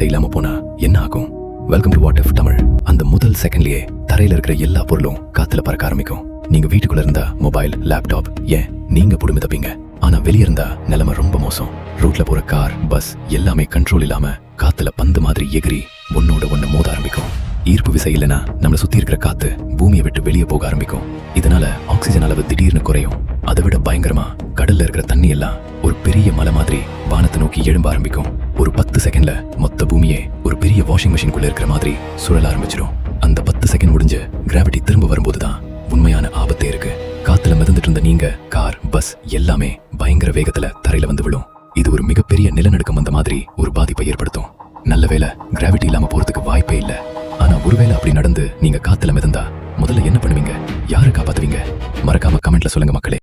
விசை இல்லாம போனா என்ன ஆகும்? Welcome to what if Tamil. அந்த முதல் செகண்ட்லயே தரையில இருக்கிற எல்லா பொருளும் காத்துல பறக்க ஆரம்பிக்கும். நீங்க வீட்டுக்குள்ள இருந்தா மொபைல், லேப்டாப், ஏன் நீங்க புடுமி தப்பீங்க. ஆனா வெளிய இருந்தா நிலைமை ரொம்ப மோசம். ரோட்ல போற கார், பஸ் எல்லாமே கண்ட்ரோல் இல்லாம காத்துல பந்து மாதிரி எகிரி ஒன்னோட ஒண்ணு மோத ஆரம்பிக்கும். ஈர்ப்பு விசை இல்லைன்னா நம்மளை சுத்தி இருக்கிற காத்து பூமியை விட்டு வெளியே போக ஆரம்பிக்கும். இதனால ஆக்சிஜன் அளவு திடீர்னு குறையும். அதை விட பயங்கரமா கடல்ல இருக்கிற தண்ணி எல்லாம் ஒரு பெரிய மலை மாதிரி வானத்தை நோக்கி எழும்ப ஆரம்பிக்கும். ஒரு 10 செகண்ட்ல மொத்த பூமியே ஒரு பெரிய வாஷிங் மிஷின்குள்ள இருக்கிற மாதிரி சுழல ஆரம்பிச்சிடும். அந்த 10 செகண்ட் முடிஞ்சு கிராவிட்டி திரும்ப வரும்போதுதான் உண்மையான ஆபத்தே இருக்கு. காத்துல மிதந்துட்டு இருந்த நீங்க, கார், பஸ் எல்லாமே பயங்கர வேகத்துல தரையில வந்து விழும். இது ஒரு மிகப்பெரிய நிலநடுக்கம் வந்த மாதிரி ஒரு பாதிப்பை ஏற்படுத்தும். நல்ல வேளை கிராவிட்டி இல்லாம போறதுக்கு வாய்ப்பே இல்ல. ஆனா ஒருவேளை அப்படி நடந்து நீங்க காத்துல மிதந்தா முதல்ல என்ன பண்ணுவீங்க? யாரை காப்பாத்துவீங்க? மறக்காம கமெண்ட்ல சொல்லுங்க மக்களே.